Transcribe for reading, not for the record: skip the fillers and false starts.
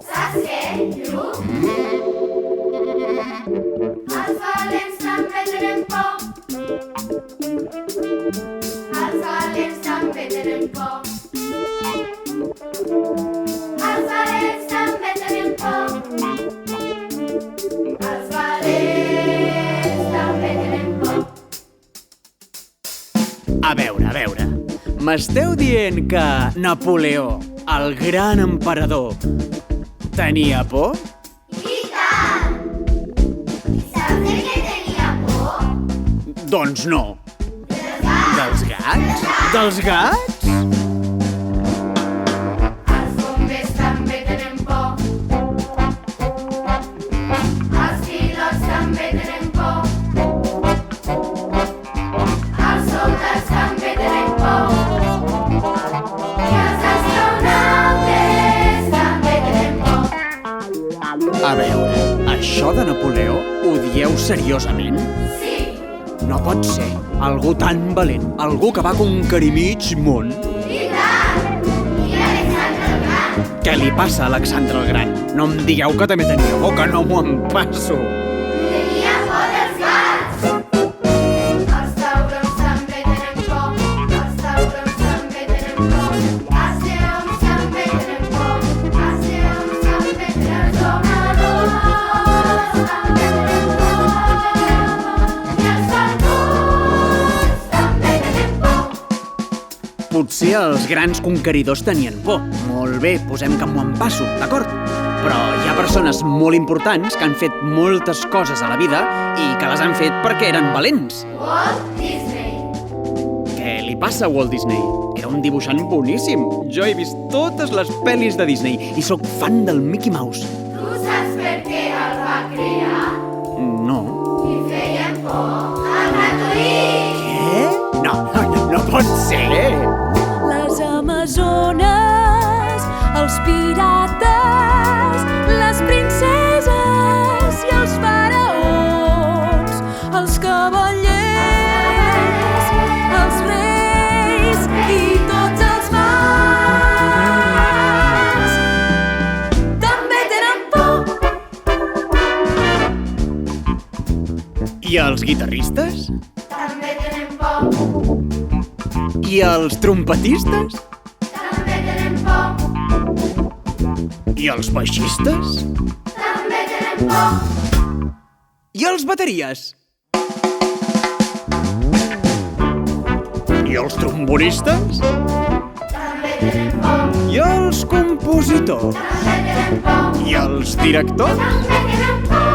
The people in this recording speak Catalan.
Saps què, Lluc? Els valents també tenen por. Els valents també tenen por. Els valents també tenen por. Els valents també tenen por. A veure. M'esteu dient que Napoleó, el gran emperador, tenia por? I tant! I saps de què tenia por? Doncs no. Dels gats? Dels gats? Els bombers també tenen por. Els pilots també tenen por. Els soldats també tenen por. I els astronautes també tenen por. A veure, això de Napoleó ho dieu seriosament? Sí, No pot ser. Algú tan valent, algú que va conquerir mig món. i tant! I Alexandre el Gran. Què li passa a Alexandre el Gran? No em digueu que també tenia por, que no m'ho empasso. Tenia por dels gats. Els taurons també tenen por. Els taurons també tenen por. Els lleons també tenen por. Els lleons també tenen els domadors també tenen por. I els falcons també tenen por. Potser els grans conqueridors tenien por. Molt bé, posem que m'ho empasso, d'acord? Però hi ha persones molt importants que han fet moltes coses a la vida i que les han fet perquè eren valents. Walt Disney. Què li passa a Walt Disney? Era un dibuixant boníssim. Jo he vist totes les pel·lis de Disney i sóc fan del Mickey Mouse. Tu saps per què el va crear? No. I feien por al ratolí. Què? No pot ser! Les amazones, els pirates, les princeses i els faraons, els cavallers, els reis i tots els mags també tenen por. I els guitarristes? També tenen por. I els trompetistes? També tenen por. I els baixistes? També tenen por. I els bateries? I els trombonistes? També tenen por. I els compositors? També tenen por. I els directors? També tenen por.